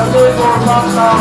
Krsna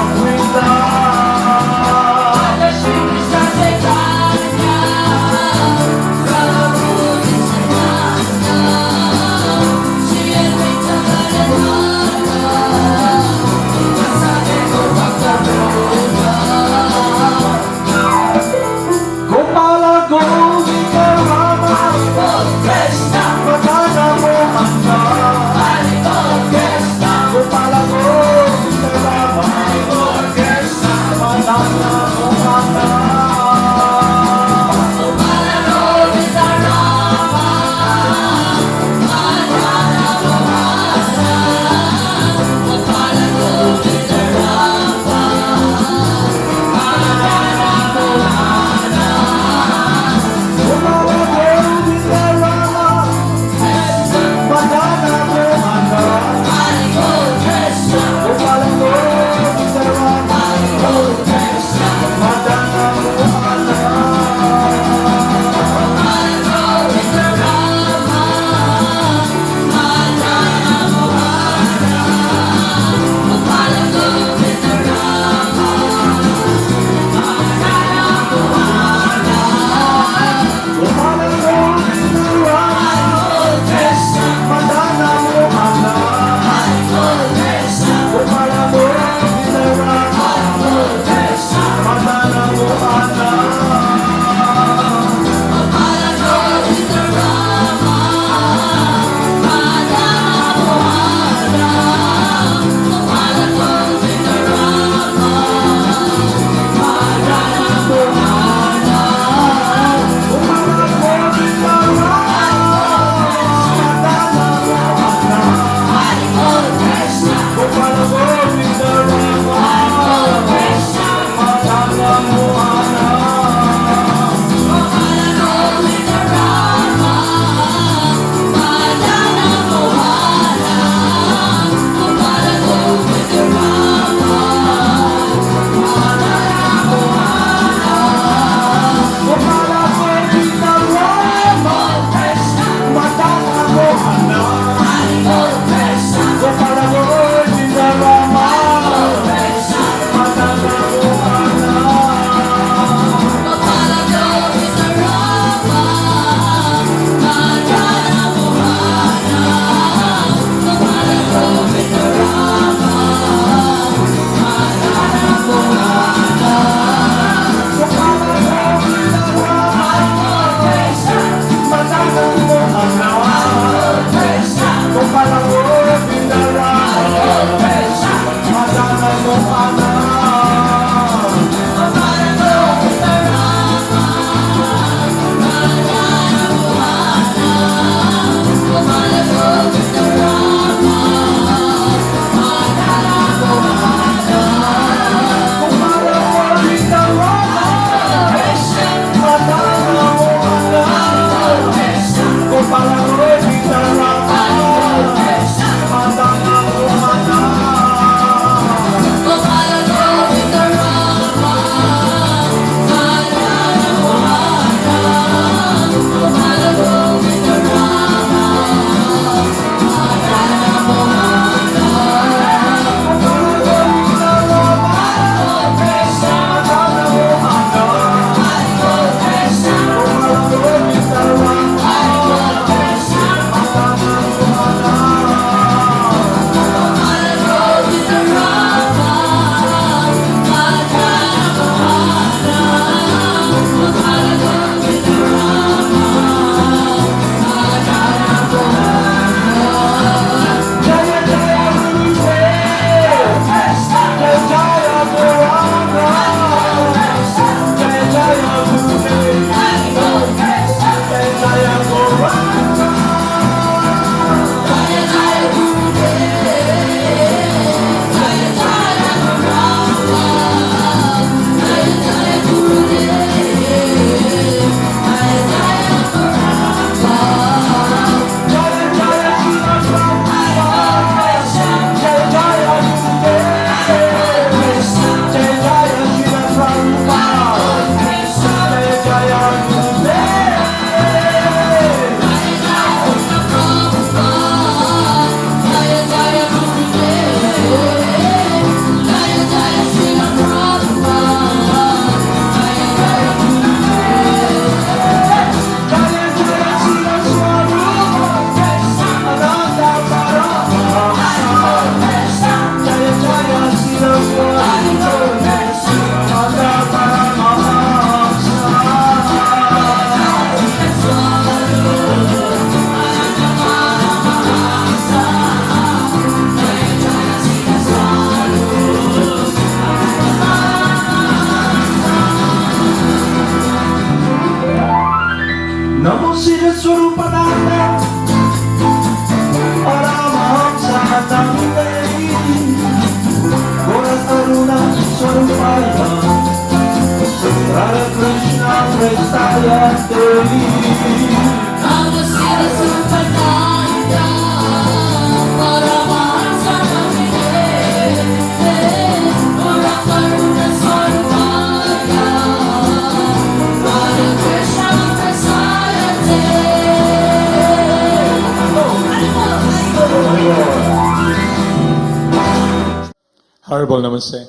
Honorable Namaste.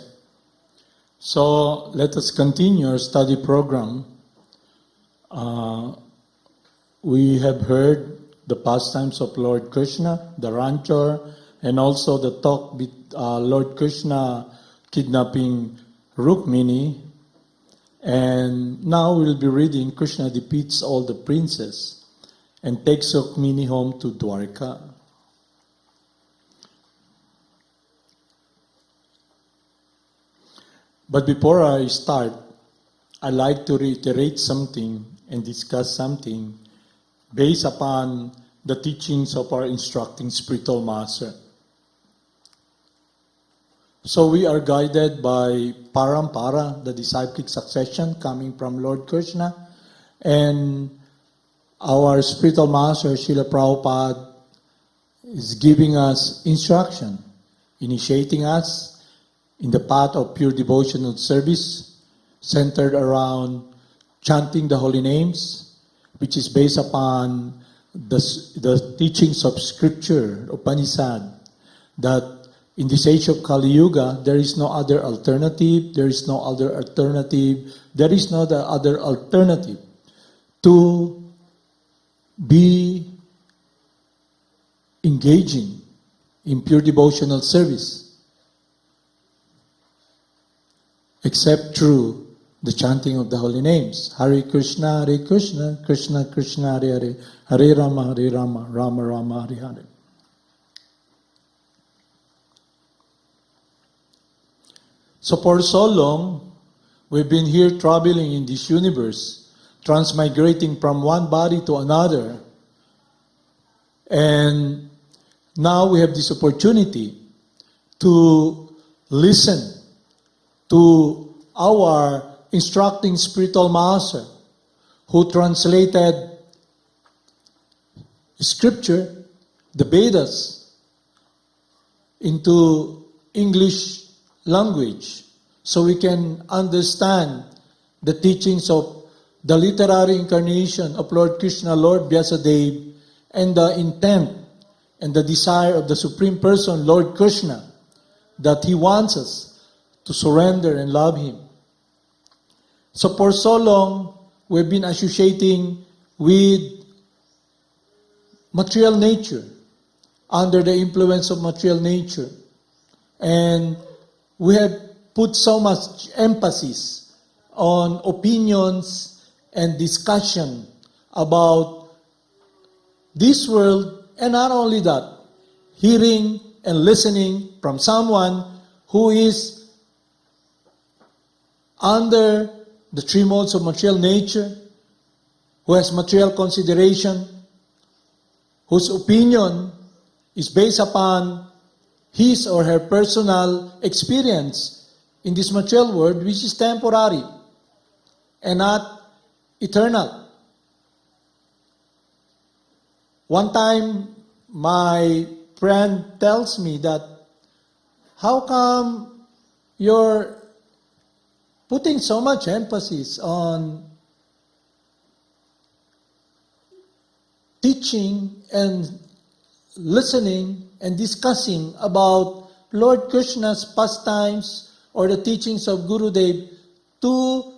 So let us continue our study program. We have heard the pastimes of Lord Krishna, the rancher, and also the talk with Lord Krishna kidnapping Rukmini. And now we'll be reading Krishna defeats all the princes and takes Rukmini home to Dwarka. But before I start, I'd like to reiterate something and discuss something based upon the teachings of our instructing spiritual master. So we are guided by Parampara, the disciplic succession coming from Lord Krishna, and our spiritual master, Srila Prabhupada, is giving us instruction, initiating us in the path of pure devotional service, centered around chanting the holy names, which is based upon the teachings of Scripture, Upanishad, that in this age of Kali Yuga, there is no other alternative, there is no other alternative, there is no other alternative to be engaging in pure devotional service, except through the chanting of the holy names. Hare Krishna, Krishna Krishna, Hare Hare, Hare Rama, Rama Rama, Hare Hare. So for so long, we've been here traveling in this universe, transmigrating from one body to another. And now we have this opportunity to listen to our instructing spiritual master who translated Scripture, the Vedas, into English language so we can understand the teachings of the literary incarnation of Lord Krishna, Lord Vyasadeva, and the intent and the desire of the Supreme Person, Lord Krishna, that He wants us to surrender and love Him. So for so long, we've been associating with material nature, under the influence of material nature. And we have put so much emphasis on opinions and discussion about this world, and not only that, hearing and listening from someone who is under the three modes of material nature, who has material consideration, whose opinion is based upon his or her personal experience in this material world, which is temporary and not eternal. One time, my friend tells me that, how come you're putting so much emphasis on teaching and listening and discussing about Lord Krishna's pastimes or the teachings of Gurudev to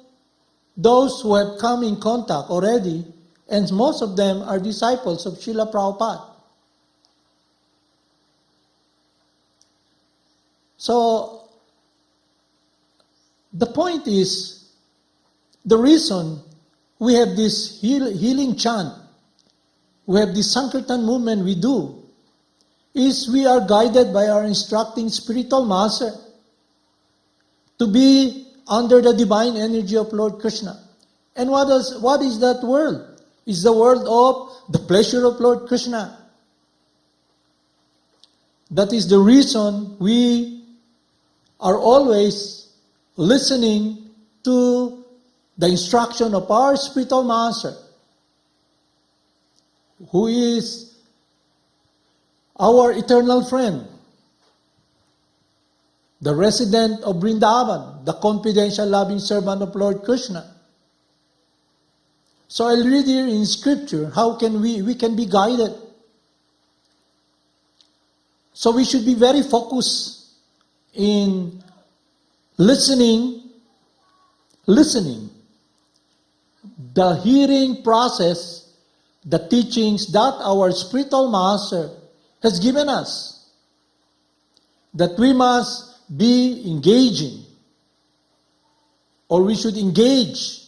those who have come in contact already, and most of them are disciples of Srila Prabhupada. So, the point is, the reason we have this healing chant, we have this Sankirtan movement we do, is we are guided by our instructing spiritual master to be under the divine energy of Lord Krishna. And what is that world? It's the world of the pleasure of Lord Krishna. That is the reason we are always listening to the instruction of our spiritual master, who is our eternal friend, the resident of Vrindavan, the confidential loving servant of Lord Krishna. So I'll read here in Scripture how can we can be guided. So we should be very focused in listening, the hearing process, the teachings that our spiritual master has given us, that we must be engaging, or we should engage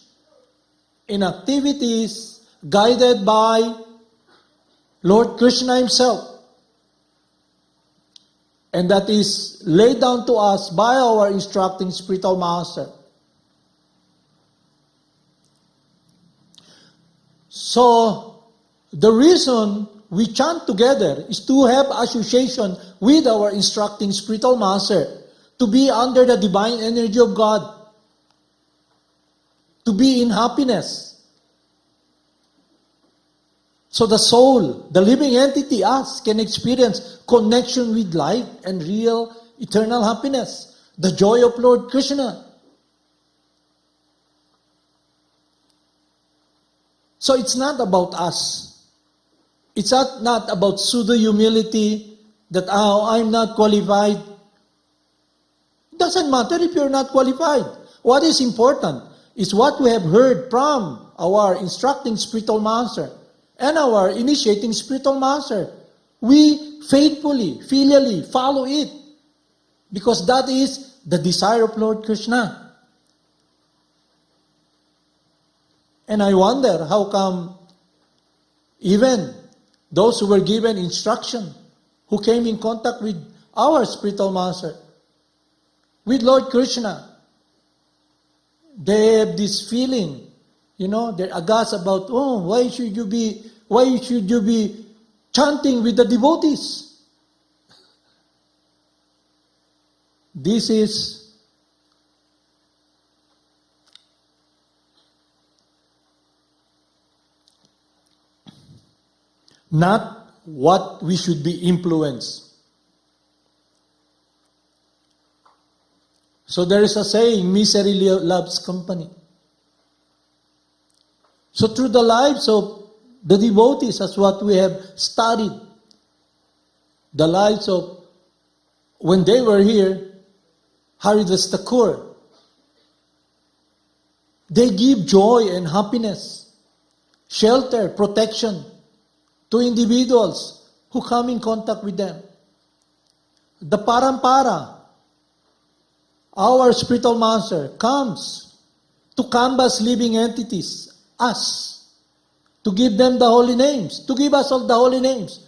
in activities guided by Lord Krishna himself. And that is laid down to us by our instructing spiritual master. So, the reason we chant together is to have association with our instructing spiritual master, to be under the divine energy of God, to be in happiness. So the soul, the living entity, us, can experience connection with light and real eternal happiness, the joy of Lord Krishna. So it's not about us. It's not about pseudo-humility that, I'm not qualified. It doesn't matter if you're not qualified. What is important is what we have heard from our instructing spiritual master and our initiating spiritual master. We faithfully, filially follow it, because that is the desire of Lord Krishna. And I wonder how come even those who were given instruction, who came in contact with our spiritual master, with Lord Krishna, they have this feeling, they're aghast about, why should you be chanting with the devotees? This is not what we should be influenced. So there is a saying, misery loves company. So through the lives of the devotees, as what we have studied, the lives of, when they were here, Haridas Thakur, they give joy and happiness, shelter, protection to individuals who come in contact with them. The Parampara, our spiritual master, comes to canvas living entities, us, to give them the holy names, to give us all the holy names,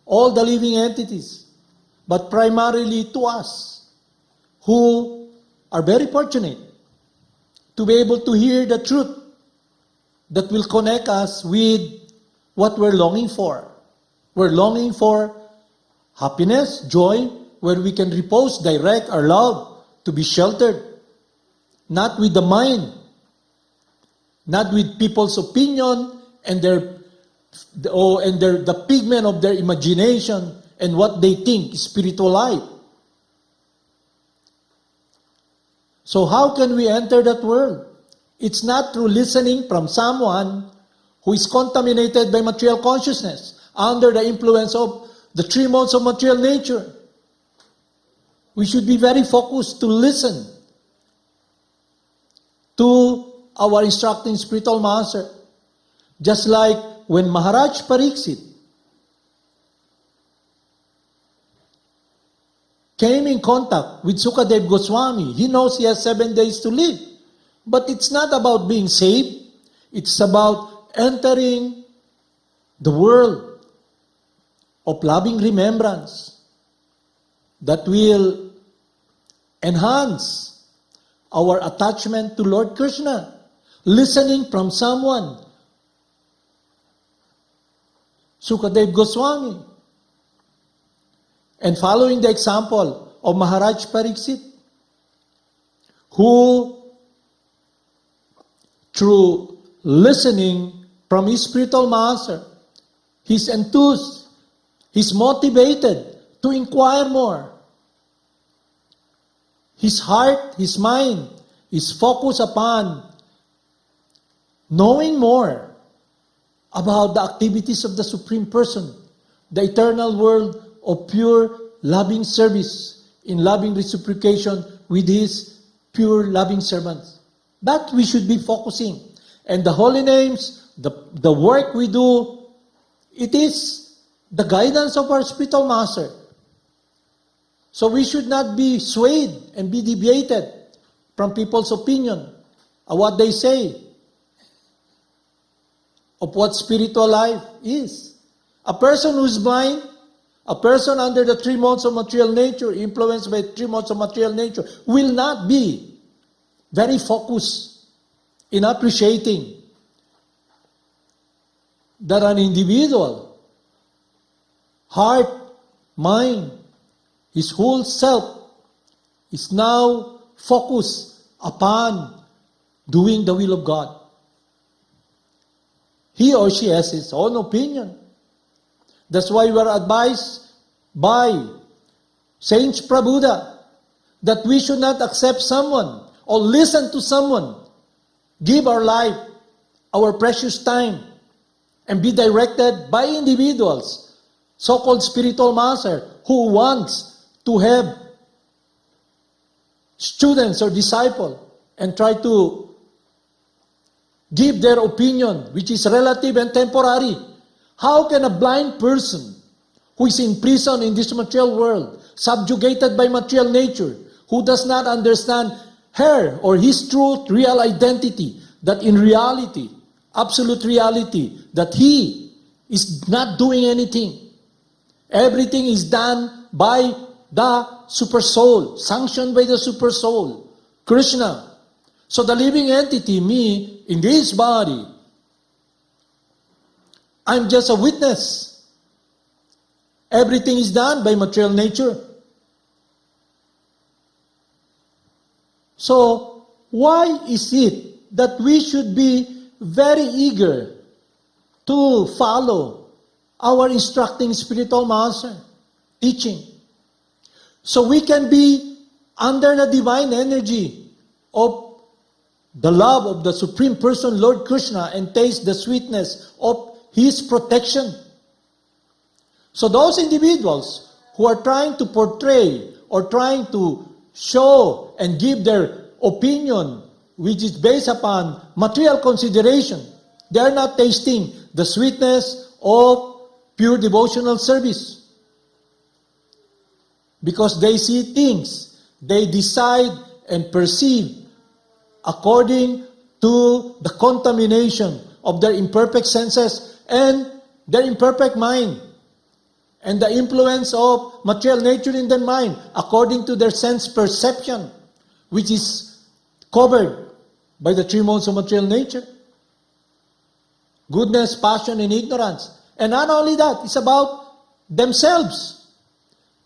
all the living entities, but primarily to us, who are very fortunate to be able to hear the truth that will connect us with what we're longing for. We're longing for happiness, joy, where we can repose, direct our love to be sheltered, not with the mind, not with people's opinion and the pigment of their imagination and what they think is spiritual life. So how can we enter that world? It's not through listening from someone who is contaminated by material consciousness, under the influence of the three modes of material nature. We should be very focused to listen to our instructing spiritual master. Just like when Maharaj Pariksit came in contact with Sukadev Goswami, he knows he has 7 days to live. But it's not about being saved. It's about entering the world of loving remembrance that will enhance our attachment to Lord Krishna. Listening from someone, Sukadev Goswami, and following the example of Maharaj Pariksit, who through listening from his spiritual master, he's enthused, he's motivated to inquire more. His heart, his mind is focused upon knowing more about the activities of the Supreme Person, the eternal world of pure loving service, in loving reciprocation with His pure loving servants. That we should be focusing. And the holy names, the work we do, it is the guidance of our spiritual master. So we should not be swayed and be deviated from people's opinion of what they say, of what spiritual life is. A person who is blind, a person under the 3 modes of material nature, influenced by 3 modes of material nature, will not be very focused in appreciating that an individual, heart, mind, his whole self is now focused upon doing the will of God. He or she has his own opinion. That's why we are advised by Saint Prabhupada that we should not accept someone or listen to someone, give our life, our precious time, and be directed by individuals, so-called spiritual master, who wants to have students or disciples and try to give their opinion, which is relative and temporary. How can a blind person who is in prison in this material world, subjugated by material nature, who does not understand her or his true, real identity, that in reality, absolute reality, that he is not doing anything. Everything is done by the super soul, sanctioned by the super soul, Krsna. So the living entity, me, in this body, I'm just a witness. Everything is done by material nature. So, why is it that we should be very eager to follow our instructing spiritual master teaching? So we can be under the divine energy of the love of the Supreme Person, Lord Krsna, and taste the sweetness of His protection. So those individuals who are trying to portray or trying to show and give their opinion, which is based upon material consideration, they are not tasting the sweetness of pure devotional service. Because they see things, they decide and perceive according to the contamination of their imperfect senses and their imperfect mind, and the influence of material nature in their mind according to their sense perception, which is covered by the 3 modes of material nature: goodness, passion, and ignorance. And not only that, it's about themselves.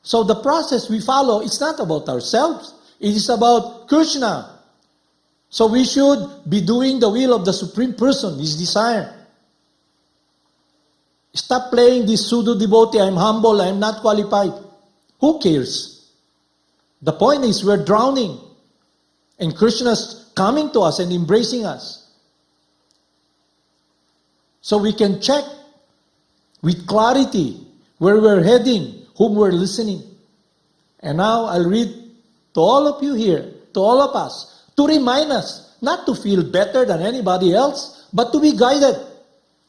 So the process we follow, it's not about ourselves. It is about Krsna. So we should be doing the will of the Supreme Person, His desire. Stop playing this pseudo-devotee, I'm humble, I'm not qualified. Who cares? The point is we're drowning. And Krishna's coming to us and embracing us. So we can check with clarity where we're heading, whom we're listening. And now I'll read to all of you here, to all of us, to remind us not to feel better than anybody else, but to be guided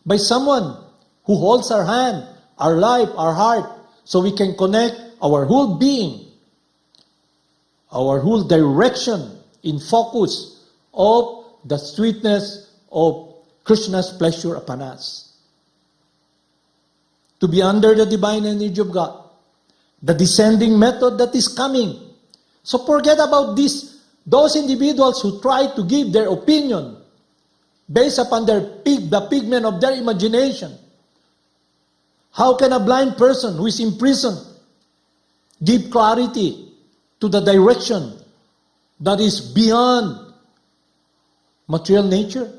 by someone who holds our hand, our life, our heart, so we can connect our whole being, our whole direction in focus of the sweetness of Krishna's pleasure upon us. To be under the divine energy of God, the descending method that is coming. So forget about this. Those individuals who try to give their opinion based upon the pigment of their imagination. How can a blind person who is in prison give clarity to the direction that is beyond material nature?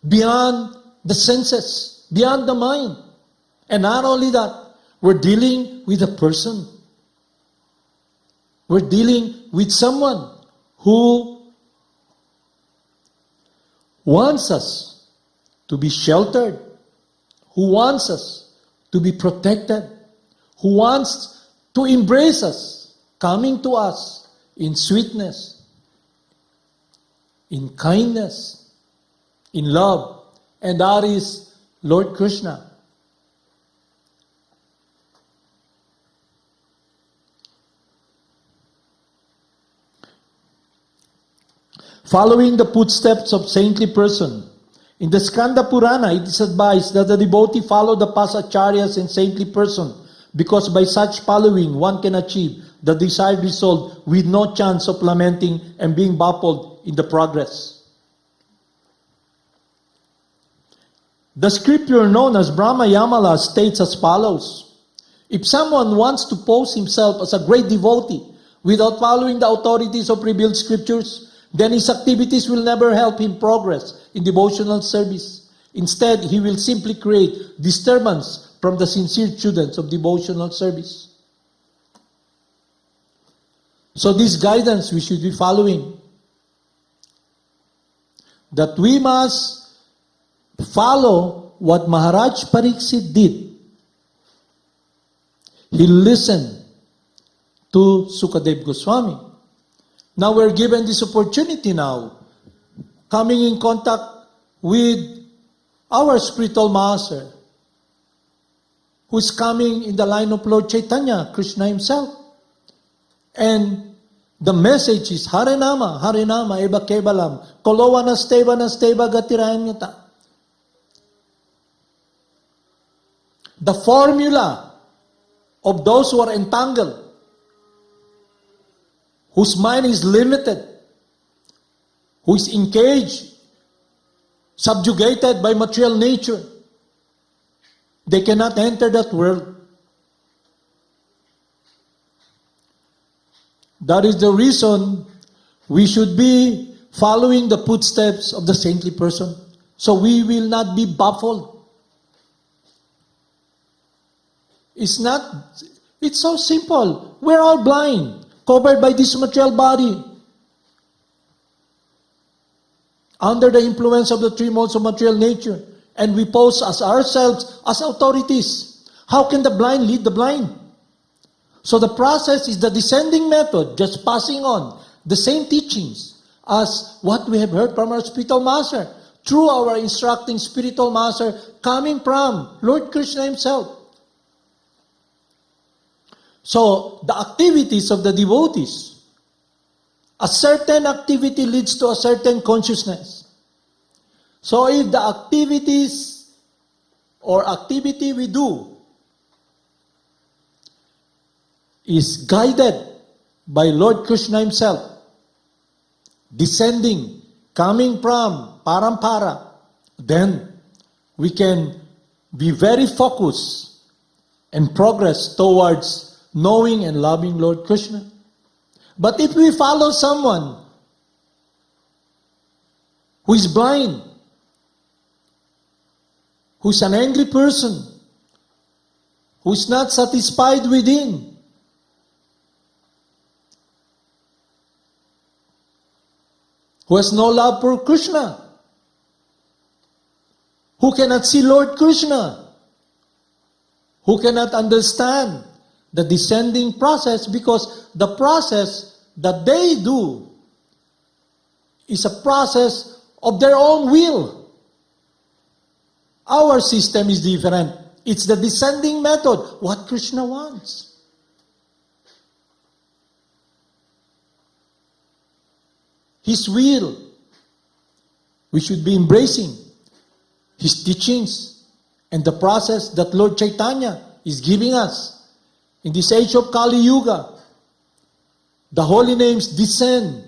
Beyond the senses, beyond the mind. And not only that, we're dealing with a person. We're dealing with someone who wants us to be sheltered, who wants us to be protected, who wants to embrace us, coming to us in sweetness, in kindness, in love, and that is Lord Krishna. Following the footsteps of saintly person, in the Skanda Purana, it is advised that the devotee follow the past acharyas and saintly person, because by such following, one can achieve the desired result with no chance of lamenting and being baffled in the progress. The scripture known as Brahma Yamala states as follows: if someone wants to pose himself as a great devotee without following the authorities of revealed scriptures, then his activities will never help him progress in devotional service. Instead, he will simply create disturbance from the sincere students of devotional service. So this guidance we should be following, that we must follow what Maharaj Pariksit did. He listened to Sukadev Goswami. Now we're given this opportunity now, coming in contact with our spiritual master, who's coming in the line of Lord Chaitanya, Krishna himself. And the message is Harinama, Harinama, Eva Kevalam, Kolowa Nasteva Gatiranyata. The formula of those who are entangled, whose mind is limited, who is engaged, subjugated by material nature, they cannot enter that world. That is the reason we should be following the footsteps of the saintly person, so we will not be baffled. It's so simple. We're all blind, covered by this material body, under the influence of the three modes of material nature, and we pose as ourselves as authorities. How can the blind lead the blind? So the process is the descending method, just passing on the same teachings as what we have heard from our spiritual master, through our instructing spiritual master coming from Lord Krishna himself. So the activities of the devotees, a certain activity leads to a certain consciousness. So if the activities or activity we do is guided by Lord Krishna himself, descending, coming from Parampara, then we can be very focused and progress towards knowing and loving Lord Krishna. But if we follow someone who is blind, who is an angry person, who is not satisfied within, who has no love for Krishna, who cannot see Lord Krishna, who cannot understand the descending process, because the process that they do is a process of their own will. Our system is different. It's the descending method, what Krishna wants. His will. We should be embracing His teachings and the process that Lord Chaitanya is giving us. In this age of Kali Yuga, the holy names descend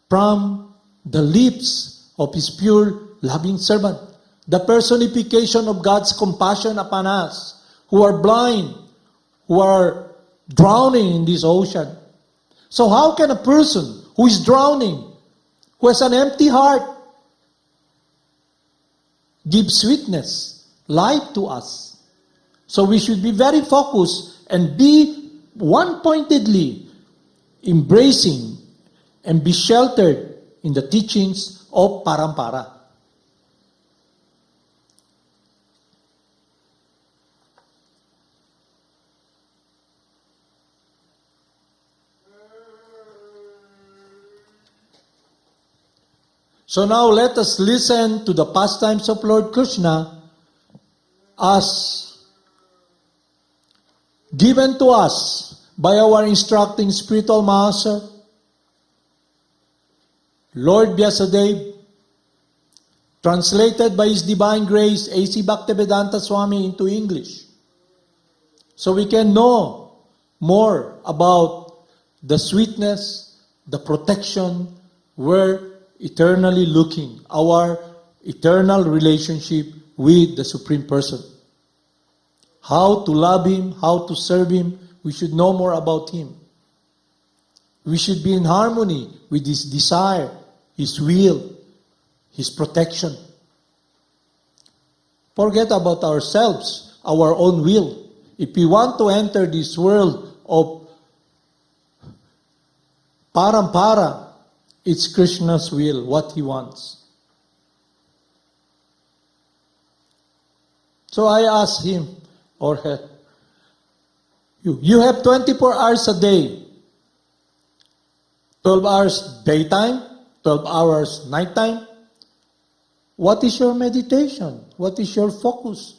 from the lips of His pure, loving servant. The personification of God's compassion upon us, who are blind, who are drowning in this ocean. So how can a person who is drowning, who has an empty heart, give sweetness, life to us? So we should be very focused and be one-pointedly embracing and be sheltered in the teachings of Parampara. So now let us listen to the pastimes of Lord Krishna as given to us by our instructing spiritual master, Lord Vyasadeva, translated by His Divine Grace, A.C. Bhaktivedanta Swami, into English. So we can know more about the sweetness, the protection, we're eternally looking, our eternal relationship with the Supreme Person. How to love Him, how to serve Him, we should know more about Him. We should be in harmony with His desire, His will, His protection. Forget about ourselves, our own will. If we want to enter this world of parampara, it's Krishna's will, what He wants. So I asked him or her, you have 24 hours a day, 12 hours daytime, 12 hours nighttime. What is your meditation? What is your focus?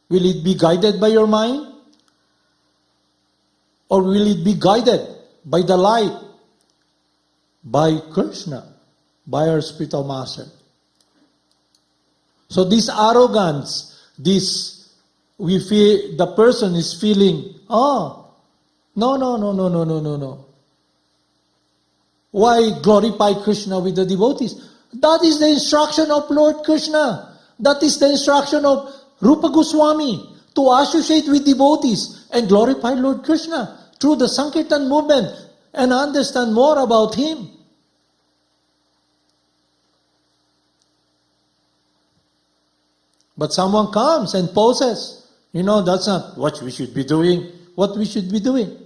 Will it be guided by your mind? Or will it be guided by the light, by Krishna, by our spiritual master? So this arrogance, we feel, the person is feeling, no. Why glorify Krishna with the devotees? That is the instruction of Lord Krishna. That is the instruction of Rupa Goswami, to associate with devotees and glorify Lord Krishna through the Sankirtan movement and understand more about Him. But someone comes and poses, that's not what we should be doing. What we should be doing?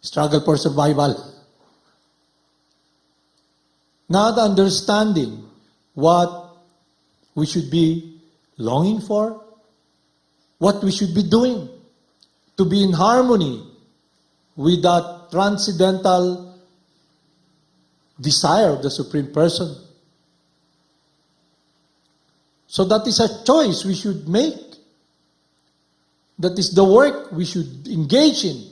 Struggle for survival. Not understanding what we should be longing for, what we should be doing to be in harmony with that transcendental desire of the Supreme Person. So that is a choice we should make. That is the work we should engage in.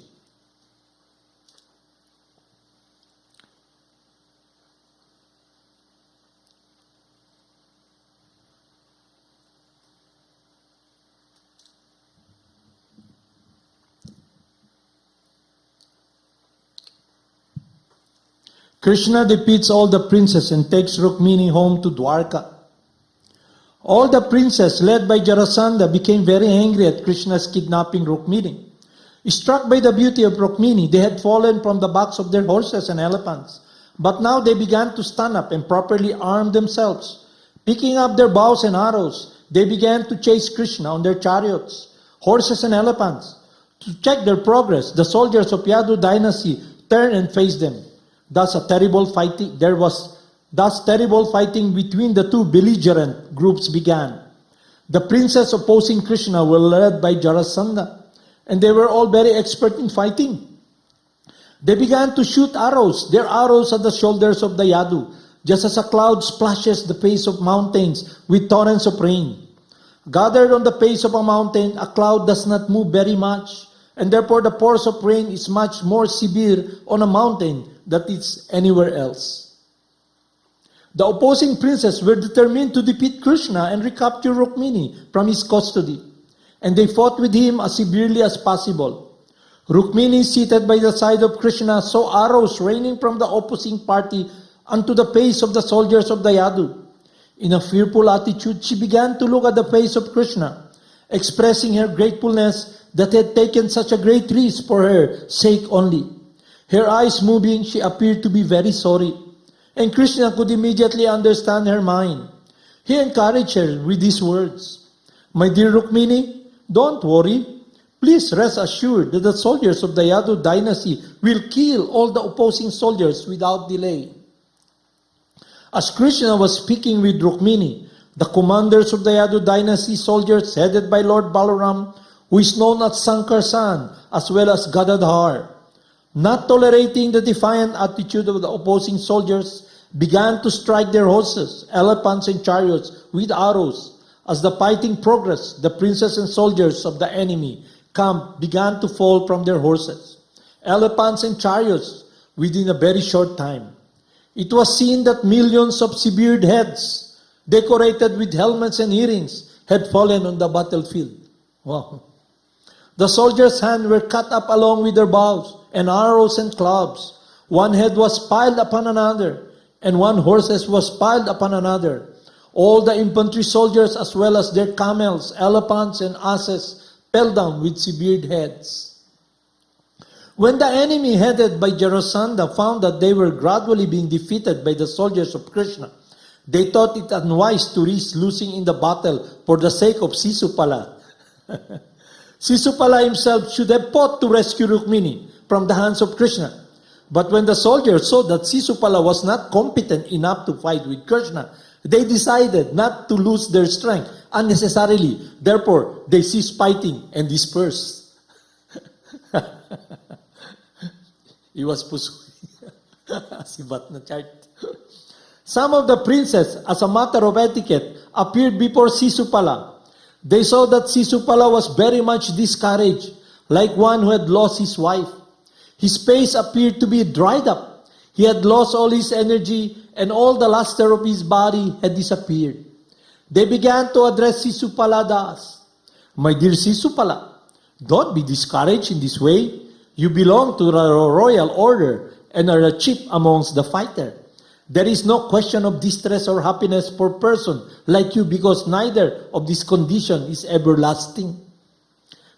Krishna defeats all the princes and takes Rukmini home to Dwarka. All the princes, led by Jarasandha, became very angry at Krishna's kidnapping Rukmini. Struck by the beauty of Rukmini, they had fallen from the backs of their horses and elephants. But now they began to stand up and properly arm themselves. Picking up their bows and arrows, they began to chase Krishna on their chariots, horses and elephants. To check their progress, the soldiers of Yadu dynasty turned and faced them. Thus terrible fighting between the two belligerent groups began. The princes opposing Krishna were led by Jarasandha, and they were all very expert in fighting. They began to shoot arrows, their arrows at the shoulders of the Yadu, just as a cloud splashes the face of mountains with torrents of rain. Gathered on the face of a mountain, a cloud does not move very much, and therefore the force of rain is much more severe on a mountain than it's anywhere else. The opposing princes were determined to defeat Krishna and recapture Rukmini from his custody, and they fought with him as severely as possible. Rukmini, seated by the side of Krishna, saw arrows raining from the opposing party onto the face of the soldiers of the Yadu. In a fearful attitude, she began to look at the face of Krishna, expressing her gratefulness that had taken such a great risk for her sake only. Her eyes moving, she appeared to be very sorry, and Krishna could immediately understand her mind. He encouraged her with these words, "My dear Rukmini, don't worry. Please rest assured that the soldiers of the Yadu dynasty will kill all the opposing soldiers without delay." As Krishna was speaking with Rukmini, the commanders of the Yadu dynasty soldiers, headed by Lord Balaram, who is known as Sankarsan, as well as Gadadhar, not tolerating the defiant attitude of the opposing soldiers, began to strike their horses, elephants, and chariots with arrows. As the fighting progressed, the princes and soldiers of the enemy camp began to fall from their horses, elephants, and chariots within a very short time. It was seen that millions of severed heads, decorated with helmets and earrings, had fallen on the battlefield. Wow. The soldiers' hands were cut up along with their bows and arrows and clubs. One head was piled upon another, and one horse was piled upon another. All the infantry soldiers, as well as their camels, elephants, and asses, fell down with severed heads. When the enemy headed by Jarasandha found that they were gradually being defeated by the soldiers of Krishna, they thought it unwise to risk losing in the battle for the sake of Sisupala. Sisupala himself should have fought to rescue Rukmini from the hands of Krishna. But when the soldiers saw that Sisupala was not competent enough to fight with Krishna, they decided not to lose their strength unnecessarily. Therefore, they ceased fighting and dispersed. He was pursuing. Sibat na chart. Some of the princes, as a matter of etiquette, appeared before Sisupala. They saw that Sisupala was very much discouraged, like one who had lost his wife. His face appeared to be dried up. He had lost all his energy, and all the luster of his body had disappeared. They began to address Sisupala thus: "My dear Sisupala, don't be discouraged in this way. You belong to the royal order and are a chief amongst the fighter. There is no question of distress or happiness for a person like you, because neither of this condition is everlasting.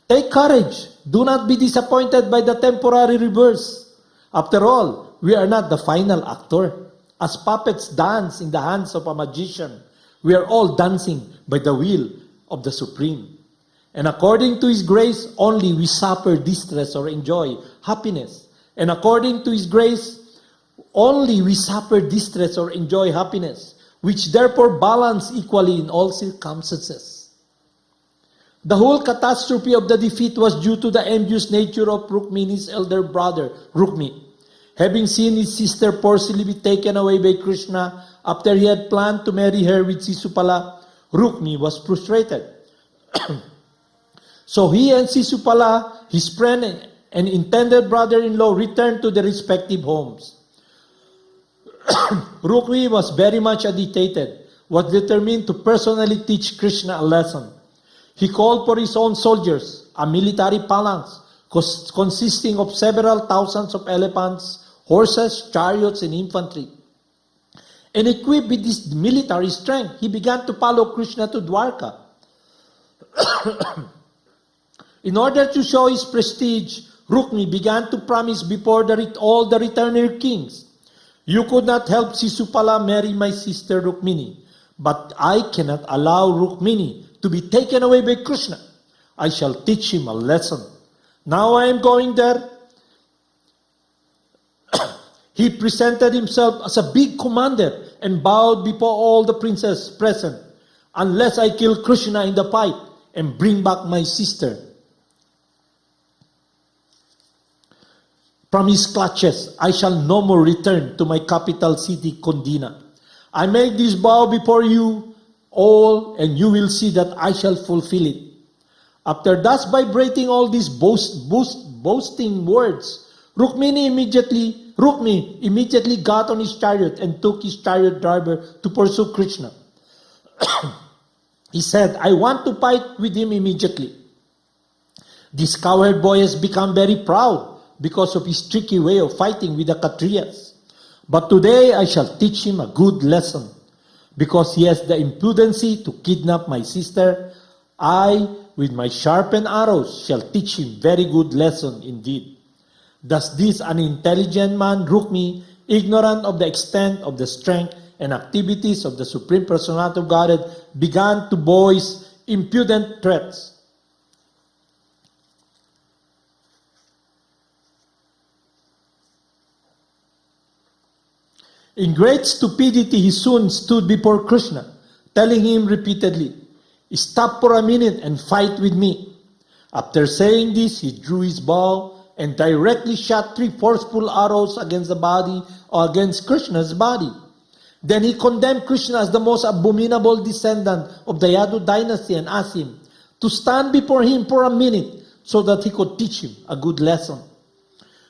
Take courage. Do not be disappointed by the temporary reverse. After all, we are not the final actor. As puppets dance in the hands of a magician, we are all dancing by the will of the Supreme. And according to His grace, only we suffer distress or enjoy happiness. And according to His grace, only we suffer distress or enjoy happiness, which therefore balance equally in all circumstances." The whole catastrophe of the defeat was due to the envious nature of Rukmini's elder brother, Rukmi. Having seen his sister forcibly be taken away by Krishna after he had planned to marry her with Sisupala, Rukmi was frustrated. So he and Sisupala, his friend and intended brother-in-law, returned to their respective homes. Rukmi was very much agitated, was determined to personally teach Krishna a lesson. He called for his own soldiers, a military phalanx consisting of several thousands of elephants, horses, chariots, and infantry. And equipped with this military strength, he began to follow Krishna to Dwarka. In order to show his prestige, Rukmi began to promise before all the returner kings, "You could not help Sisupala marry my sister Rukmini, but I cannot allow Rukmini to be taken away by Krishna. I shall teach him a lesson. Now I am going there." He presented himself as a big commander and bowed before all the princes present. "Unless I kill Krishna in the fight and bring back my sister from his clutches, I shall no more return to my capital city, Kondina. I make this vow before you all, and you will see that I shall fulfill it." After thus vibrating all these boasting words, Rukmi immediately got on his chariot and took his chariot driver to pursue Krishna. He said, "I want to fight with him immediately. This cowherd boy has become very proud because of his tricky way of fighting with the Kshatriyas. But today I shall teach him a good lesson. Because he has the impudency to kidnap my sister, I, with my sharpened arrows, shall teach him very good lesson indeed." Thus this unintelligent man, Rukmi, ignorant of the extent of the strength and activities of the Supreme Personality of Godhead, began to voice impudent threats. In great stupidity, he soon stood before Krishna, telling him repeatedly, "Stop for a minute and fight with me." After saying this, he drew his bow and directly shot 3 forceful arrows against the body or against Krishna's body. Then he condemned Krishna as the most abominable descendant of the Yadu dynasty and asked him to stand before him for a minute so that he could teach him a good lesson.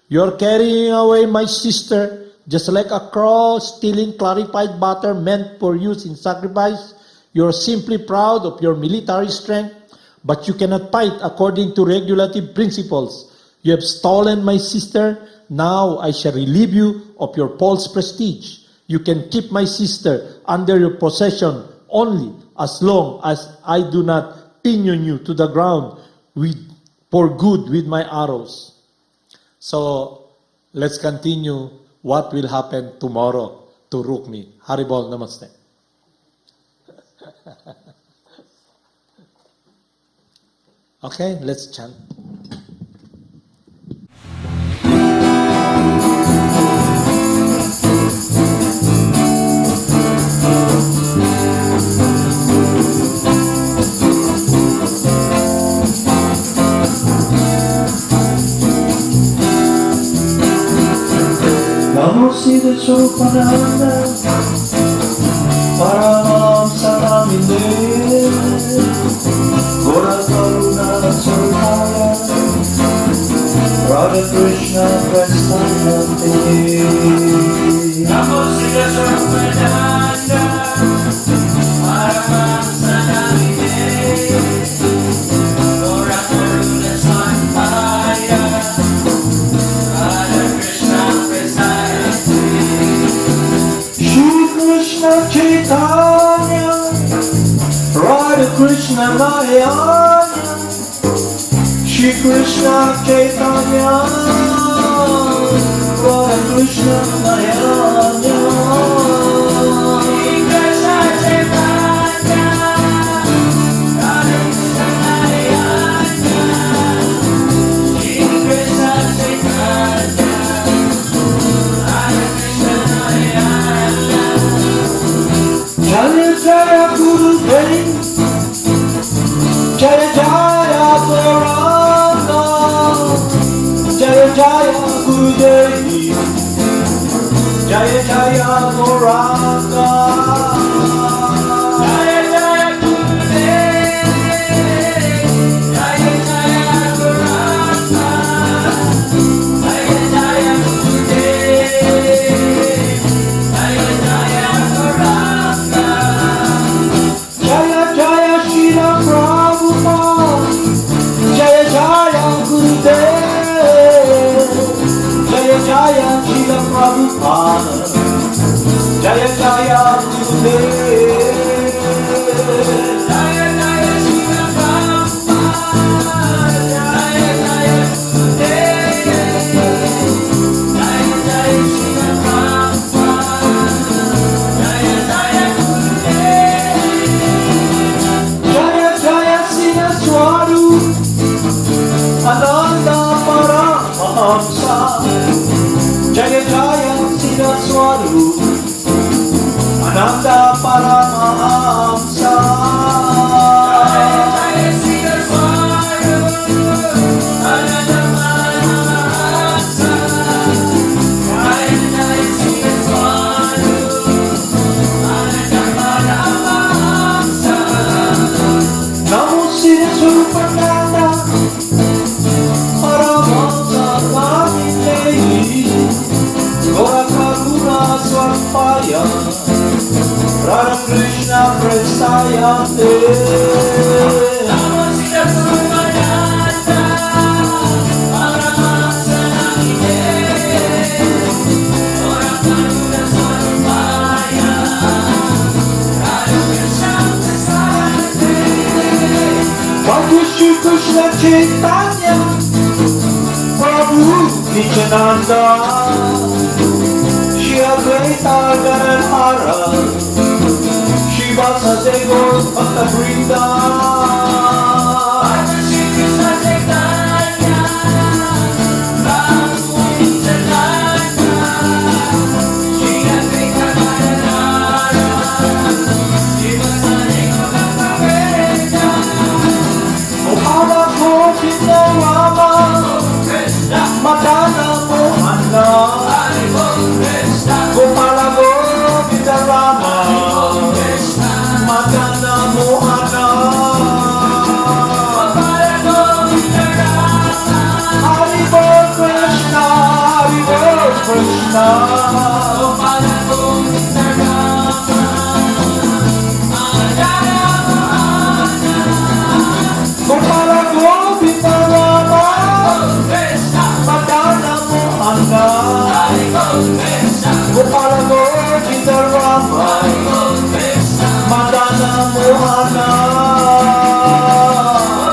You're carrying away my sister just like a crow stealing clarified butter meant for use in sacrifice. You're simply proud of your military strength, but you cannot fight according to regulative principles. You have stolen my sister. Now I shall relieve you of your false prestige. You can keep my sister under your possession only as long as I do not pinion you to the ground for good with my arrows. So, let's continue what will happen tomorrow to Rukmi. Haribol, namaste. Okay, let's chant. Namo Siddhaswarupananda, Paramahamsa namine, Gora Karuna Sarvaya, Radha Krishna Prestayate. Namo Siddhaswarupananda, Paramahamsa namine, Gora Karuna Sarvaya, Radha Krishna Prestayate. Shri Krishna Chaitanya, Radha Krishna Mayanya, Shri Krishna Chaitanya, Radha Krishna Mayanya, Shri Krishna Chaitanya, Radha Krishna Mayanya, Shri Krishna Chaitanya, Radha Krishna Mayanya. Jaya Jaya Guru Dev, Jaya Jaya Gauranga, Jaya Jaya Guru Dev, Jaya Jaya Gauranga, Jaya Jaya Guru Dev, Jaya Jaya Gauranga, Jaya Jaya Guru Dev, Jaya Jaya Gauranga. Jaya Jaya Srila Prabhupada, Jaya Jaya Gurudev, Jaya Jaya Srila Prabhupada, Jaya Jaya Gurudev, Jaya Jaya Srila Prabhupada, Jaya Jaya Gurudev, Jaya Jaya Srila Prabhupada, Jaya Jaya Gurudev. Jaya Jaya Siddhaswarupananda Paramahamsa, Jaya Jaya Siddhaswarupananda Paramahamsa, Jaya Jaya Siddhaswarupananda Paramahamsa, Jaya Jaya Siddhaswarupananda Paramahamsa. Namo Siddhaswarupananda, Paramahamsa namine, Gora Karuna Sarvaya, Radha Krishna Prestayate. Namo Siddhaswarupananda, Paramahamsa namine, Gora Karuna Sarvaya, Radha Krishna Prestayate. Bhagwan Shri Krishna Chaitanya, Prabhu Nityananda, Shri Advaita Gadadhara, Shri Vasudeva Gaur Bhakta Vrinda. Bhagwan Shri Krishna Chaitanya, Prabhu Nityananda, Shri Advaita Gadadhara, Shri Vasudeva Bhakta Vrinda. Mohana Govinda Rama, Mohana. Gopala Govinda Rama, Madana Mohana, Gopala Govinda Rama, Krishna, Madana Mohana. Hari Krishna, Gopala Govinda Rama, Hari Krishna, Madana Mohana.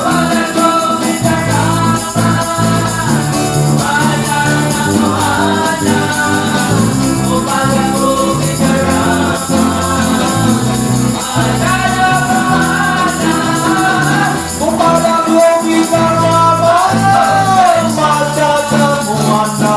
Gopala Govinda Rama, Madana Mohana, Gopala Govinda Rama, Madana Mohana, Gopala Govinda Rama, Madana Mohana.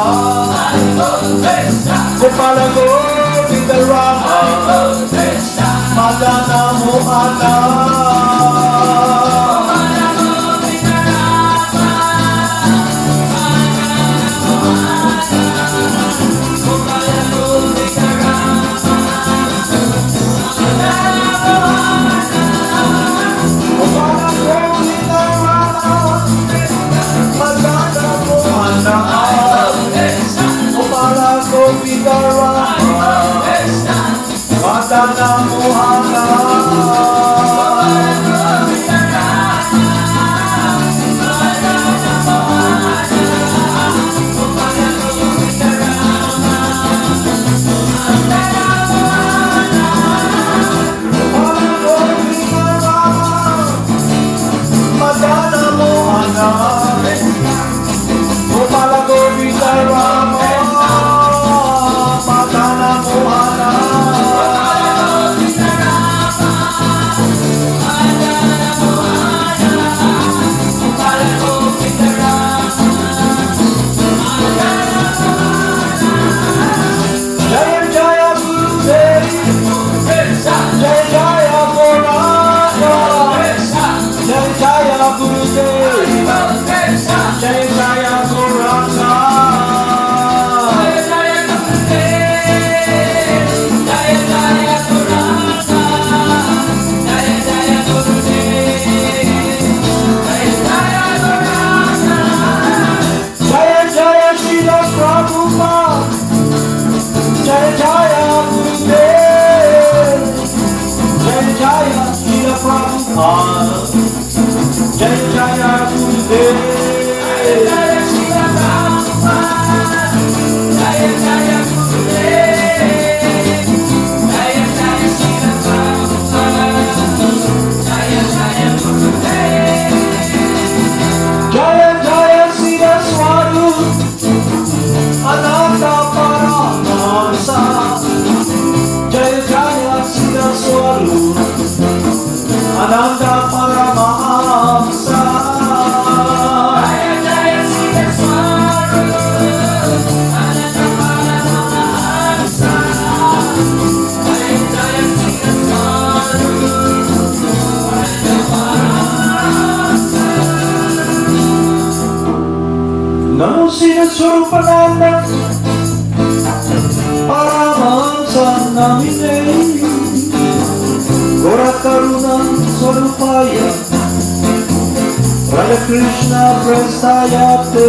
Krishna, Gopala Govinda Rama, Krishna, Madana Mohana. Gopala Govinda Rama, Madana Mohana. Gopala Govinda Rama, Madana Mohana. Madana Mohana, Gopala Govinda Rama, Madana Mohana. Jaya Jaya Gurudev, Jaya Jaya Goranga, Jaya Jaya Gurudev, Jaya Jaya Goranga. Jaya Jaya Srila Prabhupada, Jaya Jaya Gurudev, Jaya Jaya Srila Prabhupada, Jaya Jaya Gurudev. Jaya Jaya Siddhaswarupananda Paramahamsa, Jaya Jaya Siddhaswarupananda Paramahamsa. Namo Siddhaswarupananda Paramahamsa Namine Gora Karuna Swarupaya Radha Krishna Prestayate.